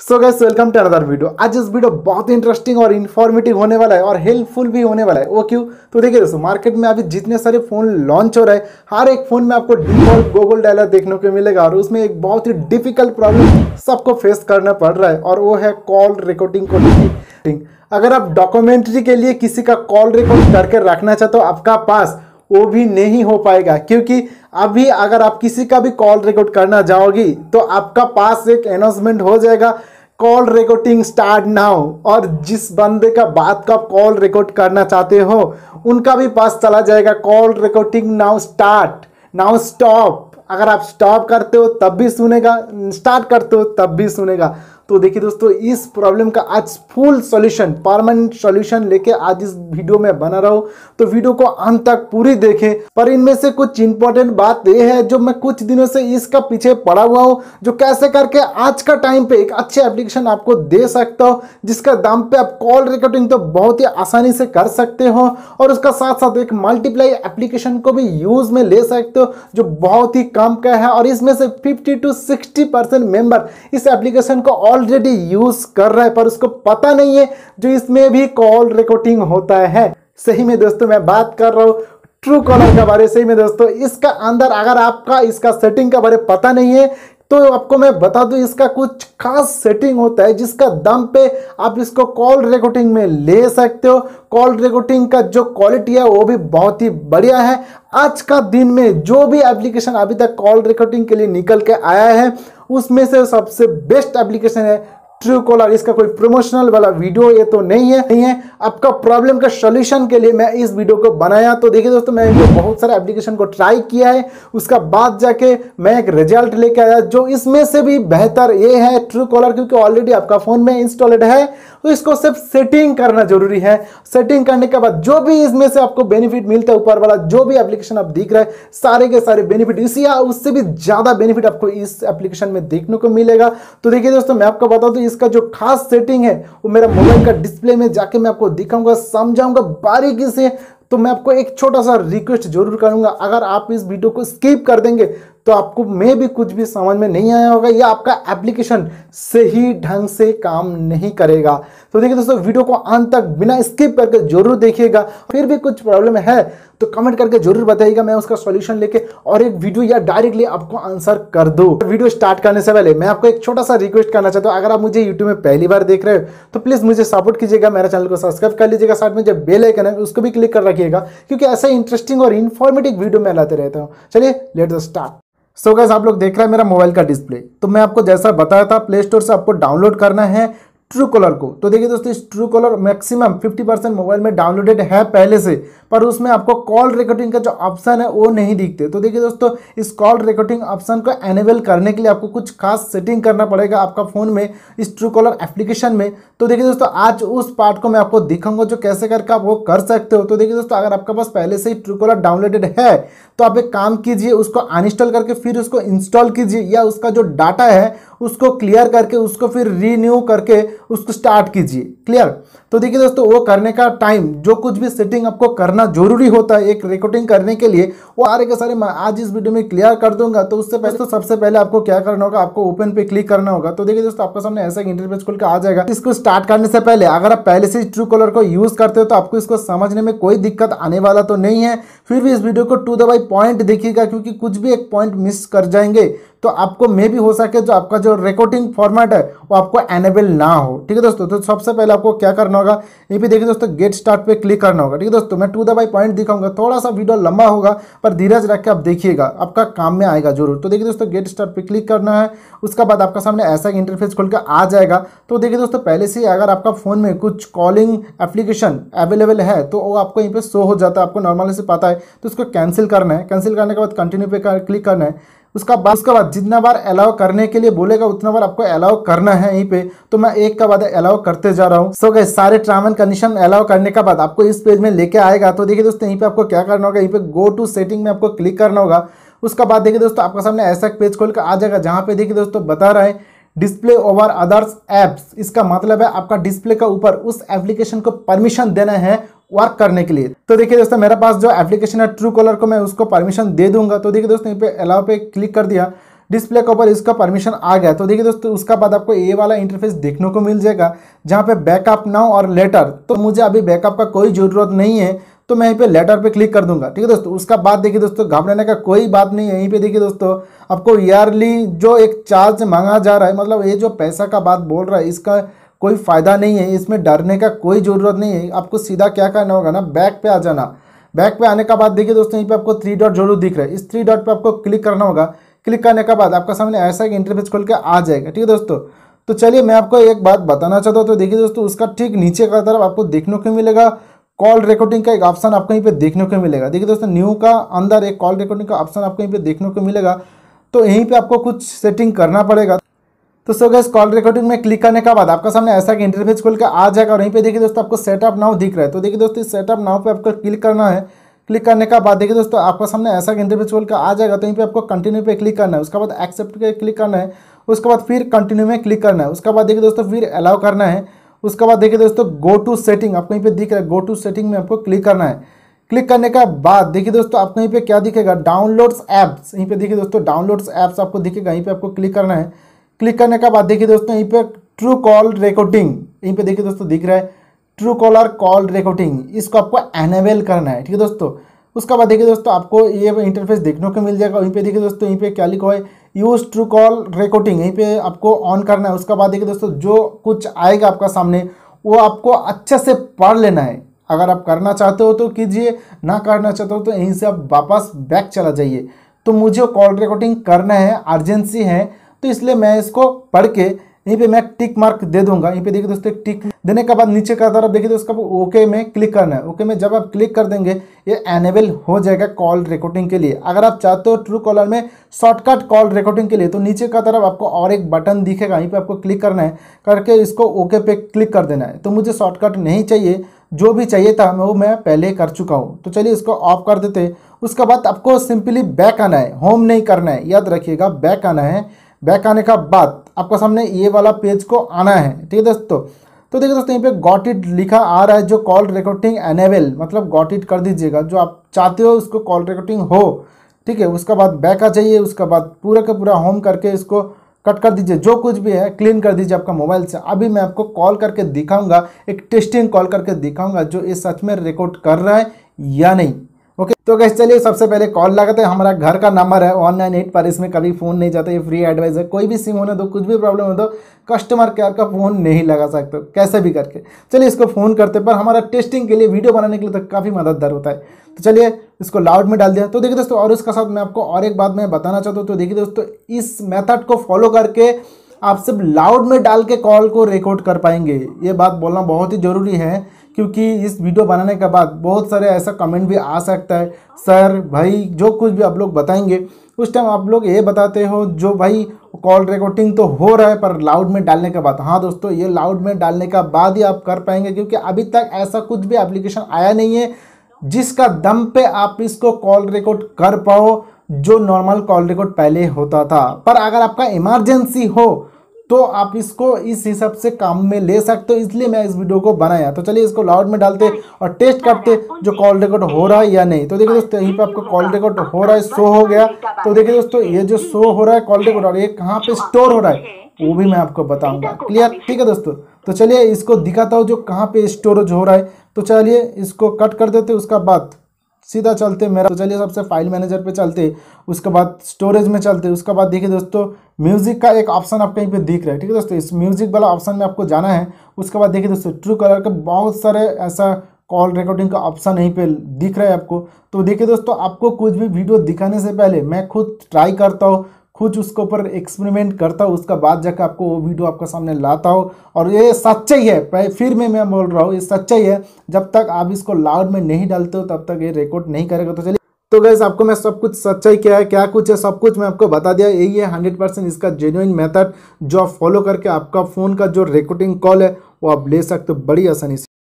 So guys welcome to another video. आज इस video बहुत इंटरेस्टिंग और इन्फॉर्मेटिव होने वाला है और हेल्पफुल भी होने वाला है। वो क्यों? तो देखिए दोस्तों, मार्केट में अभी जितने सारे फोन लॉन्च हो रहे हैं, हर एक फोन में आपको डिफॉल्ट गूगल डायलर देखने को मिलेगा और उसमें एक बहुत ही डिफिकल्ट प्रॉब्लम सबको फेस करना पड़ रहा है और वो है कॉल रिकॉर्डिंग को डिटेक्टिंग। अगर आप डॉक्यूमेंट्री के लिए किसी का कॉल रिकॉर्ड करके रखना चाहते हो, आपका पास वो भी नहीं हो पाएगा, क्योंकि अभी अगर आप किसी का भी कॉल रिकॉर्ड करना जाओगी तो आपका पास एक अनाउंसमेंट हो जाएगा, कॉल रिकॉर्डिंग स्टार्ट नाउ। और जिस बंदे का बात का कॉल रिकॉर्ड करना चाहते हो उनका भी पास चला जाएगा, call recording now start, now stop. अगर आप स्टॉप करते हो तब भी सुनेगा, स्टार्ट करते हो तब भी सुनेगा। तो देखिए दोस्तों, इस प्रॉब्लम का आज फुल सॉल्यूशन, परमानेंट सॉल्यूशन लेके आज इस वीडियो में बना रहा हूँ। तो वीडियो को अंत तक पूरी देखें। पर इनमें से कुछ इंपॉर्टेंट बात यह है जो मैं कुछ दिनों से इसका पीछे पड़ा हुआ हूँ, जो कैसे करके आज का टाइम पे एक अच्छे एप्लीकेशन आपको दे सकता हो, जिसका दाम पे आप कॉल रिकॉर्डिंग तो बहुत ही आसानी से कर सकते हो और उसका साथ साथ एक मल्टीप्लाई एप्लीकेशन को भी यूज में ले सकते हो जो बहुत ही कम का है। और इसमें से 50 to 60% मेंबर इस एप्लीकेशन को ऑलरेडी यूज कर रहा है, पर उसको पता नहीं है जो इसमें भी कॉल रिकॉर्डिंग होता है। सही में दोस्तों, मैं बात कर रहा हूं ट्रू कॉलर के बारे। सही में दोस्तों, इसका अंदर अगर आपका इसका सेटिंग के बारे पता नहीं है तो आपको मैं बता दूं, इसका कुछ खास सेटिंग होता है जिसका दम पे आप इसको कॉल रिकॉर्डिंग में ले सकते हो। कॉल रिकॉर्डिंग का जो क्वालिटी है वो भी बहुत ही बढ़िया है। आज का दिन में जो भी एप्लीकेशन अभी तक कॉल रिकॉर्डिंग के लिए निकल के आया है उसमें से सबसे बेस्ट एप्लीकेशन है ट्रू कॉलर। इसका कोई प्रमोशनल वाला वीडियो ये तो नहीं है। आपका प्रॉब्लम का सॉल्यूशन के लिए मैं इस वीडियो को बनाया। तो देखिए दोस्तों, मैंने बहुत सारे एप्लीकेशन को ट्राई किया है, उसका बाद जाके मैं एक रिजल्ट लेके आया जो इसमें से भी बेहतर ये है ट्रू कॉलर, क्योंकि ऑलरेडी आपका फोन में इंस्टॉल्ड है तो इसको सिर्फ सेटिंग करना जरूरी है। सेटिंग करने के बाद जो भी इसमें से आपको बेनिफिट मिलता है, ऊपर वाला जो भी एप्लीकेशन आप दिख रहा है सारे के सारे बेनिफिट इसी या उससे भी ज्यादा बेनिफिट आपको इस एप्लीकेशन में देखने को मिलेगा। तो देखिए दोस्तों, मैं आपको बता दूं इसका जो खास सेटिंग है वो मेरा मोबाइल का डिस्प्ले में जाके मैं आपको दिखाऊंगा, समझाऊंगा बारीकी से। तो मैं आपको एक छोटा सा रिक्वेस्ट जरूर करूंगा, अगर आप इस वीडियो को स्किप कर देंगे तो आपको में भी कुछ भी समझ में नहीं आया होगा या आपका एप्लीकेशन सही ढंग से काम नहीं करेगा। तो देखिए दोस्तों, वीडियो को अंत तक बिना स्किप करके जरूर देखिएगा। फिर भी कुछ प्रॉब्लम है तो कमेंट करके जरूर बताइएगा, मैं उसका सॉल्यूशन लेके और एक वीडियो या डायरेक्टली आपको आंसर कर दूं। वीडियो स्टार्ट करने से पहले मैं आपको एक छोटा सा रिक्वेस्ट करना चाहता हूं, अगर आप मुझे यूट्यूब में पहली बार देख रहे हो तो प्लीज मुझे सपोर्ट कीजिएगा, मेरे चैनल को सब्सक्राइब कर लीजिएगा, साथ में जो बेल आइकन है उसको भी क्लिक कर रखिएगा, क्योंकि ऐसा इंटरेस्टिंग और इन्फॉर्मेटिव वीडियो मैं लाते रहता हूँ। चलिए लेट्स स्टार्ट। सो गाइस, आप लोग देख रहे हैं मेरा मोबाइल का डिस्प्ले। तो मैं आपको जैसा बताया था, प्ले स्टोर से आपको डाउनलोड करना है ट्रू कॉलर को। तो देखिए दोस्तों, इस ट्रू कॉलर मैक्सिमम 50% मोबाइल में डाउनलोडेड है पहले से, पर उसमें आपको कॉल रिकॉर्डिंग का जो ऑप्शन है वो नहीं दिखते। तो देखिए दोस्तों, इस कॉल रिकॉर्डिंग ऑप्शन को एनेबल करने के लिए आपको कुछ खास सेटिंग करना पड़ेगा आपका फोन में इस ट्रू कॉलर एप्लीकेशन में। तो देखिए दोस्तों, आज उस पार्ट को मैं आपको दिखाऊंगा जो कैसे करके आप वो कर सकते हो। तो देखिए दोस्तों, अगर आपके पास पहले से ही ट्रू कॉलर डाउनलोडेड है तो आप एक काम कीजिए, उसको अनइंस्टॉल करके फिर उसको इंस्टॉल कीजिए, या उसका जो डाटा है उसको क्लियर करके उसको फिर रीन्यू करके उसको स्टार्ट कीजिए। क्लियर? तो देखिए दोस्तों, वो करने का टाइम जो कुछ भी सेटिंग आपको करना जरूरी होता है एक रिकॉर्डिंग करने के लिए, वो सारे के सारे मैं आज इस वीडियो में क्लियर कर दूंगा। तो उससे पहले तो सबसे पहले आपको क्या करना होगा, आपको ओपन पे क्लिक करना होगा। तो देखिए दोस्तों, आपके सामने ऐसा इंटरफेस खुल के आ जाएगा। इसको स्टार्ट करने से पहले अगर आप पहले से ट्रू कॉलर को यूज करते हो तो आपको इसको समझने में कोई दिक्कत आने वाला तो नहीं है। फिर भी इस वीडियो को टू द पॉइंट देखिएगा, क्योंकि कुछ भी एक पॉइंट मिस कर जाएंगे तो आपको मे भी हो सके जो आपका जो रिकॉर्डिंग फॉर्मेट है वो आपको एनेबल ना हो। ठीक है दोस्तों, तो सबसे पहले आपको क्या करना होगा, यहीं पे देखिए दोस्तों गेट स्टार्ट पे क्लिक करना होगा। ठीक है दोस्तों, मैं टू द पॉइंट दिखाऊंगा, थोड़ा सा वीडियो लंबा होगा पर धीरज रख के आप देखिएगा, आपका काम में आएगा जरूर। तो देखिए दोस्तों, गेट स्टार्ट पे क्लिक करना है, उसका बाद आपका सामने ऐसा इंटरफेस खुल के आ जाएगा। तो देखिए दोस्तों, पहले से अगर आपका फोन में कुछ कॉलिंग एप्लीकेशन अवेलेबल है तो वो आपको यहीं पे शो हो जाता है, आपको नॉर्मली से पता है। तो उसको कैंसिल करना है, कैंसिल करने के बाद कंटिन्यू पे क्लिक करना है। उसका बाद जितना बार अलाउ करने के लिए बोलेगा उतना बार आपको अलाउ करना है यहीं पे। तो मैं एक का बाद अलाउ करते जा रहा हूँ। सो गाइस, सारे टर्म एंड कंडीशन अलाउ करने के बाद आपको इस पेज में लेके आएगा। तो देखिए दोस्तों, यहीं पे आपको क्या करना होगा, यहीं पे गो टू सेटिंग में आपको क्लिक करना होगा। उसका बाद देखिए दोस्तों, आपके सामने ऐसा पेज खोल कर आ जाएगा जहाँ पे देखिए दोस्तों बता रहा है डिस्प्ले ओवर अदर्स एप्स। इसका मतलब है आपका डिस्प्ले का ऊपर उस एप्लीकेशन को परमिशन देना है वर्क करने के लिए। तो देखिए दोस्तों, मेरे पास जो एप्लीकेशन है ट्रू कॉलर को मैं उसको परमिशन दे दूंगा। तो देखिए दोस्तों, यहाँ पे अलाउ पे क्लिक कर दिया। डिस्प्ले के ऊपर इसका परमिशन आ गया। तो देखिए दोस्तों उसका बाद आपको ये वाला इंटरफेस देखने को मिल जाएगा जहाँ पे बैकअप नाउ और लेटर। तो मुझे अभी बैकअप का कोई ज़रूरत नहीं है, तो मैं यहीं पे लेटर पे क्लिक कर दूंगा। ठीक है दोस्तों, उसका बाद देखिए दोस्तों घबराने का कोई बात नहीं है। यहीं पे देखिए दोस्तों आपको ईयरली जो एक चार्ज मांगा जा रहा है, मतलब ये जो पैसा का बात बोल रहा है, इसका कोई फ़ायदा नहीं है, इसमें डरने का कोई ज़रूरत नहीं है। आपको सीधा क्या करना होगा ना, बैक पे आ जाना। बैक पे आने का बाद देखिए दोस्तों यहीं पे आपको 3 डॉट जरूर दिख रहा है, इस 3 डॉट पे आपको क्लिक करना होगा। क्लिक करने के बाद आपका सामने ऐसा एक इंटरफेस खोल के आ जाएगा। ठीक है दोस्तों, तो चलिए मैं आपको एक बात बताना चाहता हूँ। तो देखिए दोस्तों उसका ठीक नीचे का तरफ आपको देखने को मिलेगा कॉल रिकॉर्डिंग का एक ऑप्शन आपको यहीं पे देखने को मिलेगा। देखिए दोस्तों न्यू का अंदर एक कॉल रिकॉर्डिंग का ऑप्शन आपको यहीं पे देखने को मिलेगा। तो यहीं पे आपको कुछ सेटिंग करना पड़ेगा। तो सो गाइस कॉल रिकॉर्डिंग में क्लिक करने के बाद आपका सामने ऐसा एक इंटरफेस खोल के आ जाएगा और यहीं पे देखिए दोस्तों आपको सेटअप नाउ दिख रहा है। तो देखिए दोस्तों इस सेटअप नाउ पे आपको क्लिक करना है। क्लिक करने का बाद देखिए दोस्तों आपका सामने ऐसा एक इंटरफेस खोल के आ जाएगा। तो यहीं पे आपको कंटिन्यू पे क्लिक करना है, उसके बाद एक्सेप्ट पे क्लिक करना है, उसके बाद फिर कंटिन्यू में क्लिक करना है, उसके बाद देखिए दोस्तों फिर अलाउ करना है। उसके बाद देखिए दोस्तों गो टू सेटिंग आपको यहीं पे दिख रहा है, गो टू सेटिंग में आपको क्लिक करना है। क्लिक करने का बाद देखिए दोस्तों आपको यहीं पे क्या दिखेगा, डाउनलोड्स ऐप्स। यहीं पे देखिए दोस्तों डाउनलोड्स ऐप्स आपको दिखेगा, यहीं पे आपको क्लिक करना है। क्लिक करने का बाद देखिए दोस्तों यहीं पे ट्रू कॉल रिकॉर्डिंग यहीं पे देखिए दोस्तों दिख रहा है, ट्रू कॉलर कॉल रिकॉर्डिंग, इसको आपको एनेबल करना है। ठीक है दोस्तों, उसके बाद देखिए दोस्तों आपको ये इंटरफेस देखने को मिल जाएगा। यहीं पे देखिए दोस्तों यहीं पे क्या लिखा है, यूज ट्रू कॉल रिकॉर्डिंग, यहीं पे आपको ऑन करना है। उसके बाद देखिए दोस्तों जो कुछ आएगा आपका सामने वो आपको अच्छे से पढ़ लेना है। अगर आप करना चाहते हो तो कीजिए, ना करना चाहते हो तो यहीं से आप वापस बैक चला जाइए। तो मुझे कॉल रिकॉर्डिंग करना है, अर्जेंसी है, तो इसलिए मैं इसको पढ़ के यहीं पे मैं टिक मार्क दे दूंगा। यहीं पे देखिए दोस्तों एक टिक देने के बाद नीचे का तरफ देखिए दोस्तों ओके में क्लिक करना है। ओके में जब आप क्लिक कर देंगे ये एनेबल हो जाएगा कॉल रिकॉर्डिंग के लिए। अगर आप चाहते हो ट्रू कॉलर में शॉर्टकट कॉल रिकॉर्डिंग के लिए तो नीचे का तरफ आपको और एक बटन दिखेगा, यहीं पे आपको क्लिक करना है, करके इसको ओके पे क्लिक कर देना है। तो मुझे शॉर्टकट नहीं चाहिए, जो भी चाहिए था वो मैं पहले कर चुका हूँ। तो चलिए इसको ऑफ कर देते। उसके बाद आपको सिंपली बैक आना है, होम नहीं करना है, याद रखिएगा बैक आना है। बैक आने का बाद आपको सामने ये वाला पेज को आना है। ठीक है दोस्तों, तो देखिए दोस्तों यहाँ पे गॉट इट लिखा आ रहा है, जो कॉल रिकॉर्डिंग एनेबल मतलब गॉट इट कर दीजिएगा, जो आप चाहते हो उसको कॉल रिकॉर्डिंग हो। ठीक है, उसके बाद बैक आ जाइए, उसके बाद पूरा का पूरा होम करके इसको कट कर दीजिए, जो कुछ भी है क्लीन कर दीजिए आपका मोबाइल से। अभी मैं आपको कॉल करके दिखाऊंगा, एक टेस्टिंग कॉल करके दिखाऊंगा जो ये सच में रिकॉर्ड कर रहा है या नहीं। ओके, तो गाइस चलिए सबसे पहले कॉल लगाते हैं। हमारा घर का नंबर है 198 पर, इसमें कभी फ़ोन नहीं जाता, ये फ्री एडवाइस है। कोई भी सिम होने दो, कुछ भी प्रॉब्लम हो तो कस्टमर केयर का फ़ोन नहीं लगा सकते कैसे भी करके। चलिए इसको फ़ोन करते, पर हमारा टेस्टिंग के लिए वीडियो बनाने के लिए तो काफ़ी मददगार होता है। तो चलिए इसको लाउड में डाल दिया। तो देखिए दोस्तों और इसका साथ मैं आपको और एक बात मैं बताना चाहता हूँ। तो देखिए दोस्तों इस मेथड को फॉलो करके आप सिर्फ लाउड में डाल के कॉल को रिकॉर्ड कर पाएंगे। ये बात बोलना बहुत ही ज़रूरी है, क्योंकि इस वीडियो बनाने के बाद बहुत सारे ऐसा कमेंट भी आ सकता है, सर भाई जो कुछ भी आप लोग बताएंगे उस टाइम आप लोग ये बताते हो जो भाई कॉल रिकॉर्डिंग तो हो रहा है पर लाउड में डालने के बाद। हाँ दोस्तों, ये लाउड में डालने का बाद ही आप कर पाएंगे, क्योंकि अभी तक ऐसा कुछ भी एप्लीकेशन आया नहीं है जिसका दम पे आप इसको कॉल रिकॉर्ड कर पाओ, जो नॉर्मल कॉल रिकॉर्ड पहले होता था। पर अगर आपका इमरजेंसी हो तो आप इसको इस हिसाब से काम में ले सकते हो, इसलिए मैं इस वीडियो को बनाया। तो चलिए इसको लाउड में डालते और टेस्ट करते जो कॉल रिकॉर्ड हो रहा है या नहीं। तो देखिए दोस्तों यहीं पे आपको कॉल रिकॉर्ड हो रहा है, शो हो गया। तो देखिए दोस्तों ये जो शो हो रहा है कॉल रिकॉर्ड और ये कहाँ पे स्टोर हो रहा है वो भी मैं आपको बताऊंगा। क्लियर? ठीक है दोस्तों, तो चलिए इसको दिखाता हूँ जो कहाँ पे स्टोरेज हो रहा है। तो चलिए इसको कट कर देते, उसका बाद सीधा चलते मेरा। तो चलिए सबसे फाइल मैनेजर पे चलते, उसके बाद स्टोरेज में चलते, उसके बाद देखिए दोस्तों म्यूजिक का एक ऑप्शन आपको कहीं पे दिख रहा है। ठीक है दोस्तों, इस म्यूजिक वाला ऑप्शन में आपको जाना है। उसके बाद देखिए दोस्तों ट्रू कॉलर के बहुत सारे ऐसा कॉल रिकॉर्डिंग का ऑप्शन यहीं पे दिख रहा है आपको। तो देखिए दोस्तों आपको कुछ भी वीडियो दिखाने से पहले मैं खुद ट्राई करता हूँ, खुद उसके ऊपर एक्सपेरिमेंट करता हूँ, उसका बाद जाकर आपको वो वीडियो आपके सामने लाता हूँ। और ये सच्चाई है, फिर मैं बोल रहा हूँ ये सच्चाई है, जब तक आप इसको लाउड में नहीं डालते हो तब तक ये रिकॉर्ड नहीं करेगा। तो चलिए तो गाइस आपको मैं सब कुछ सच्चाई क्या है क्या कुछ है सब कुछ मैं आपको बता दिया। यही है 100% इसका जेन्युइन मेथड, जो आप फॉलो करके आपका फ़ोन का जो रिकॉर्डिंग कॉल है वो आप ले सकते हो बड़ी आसानी से।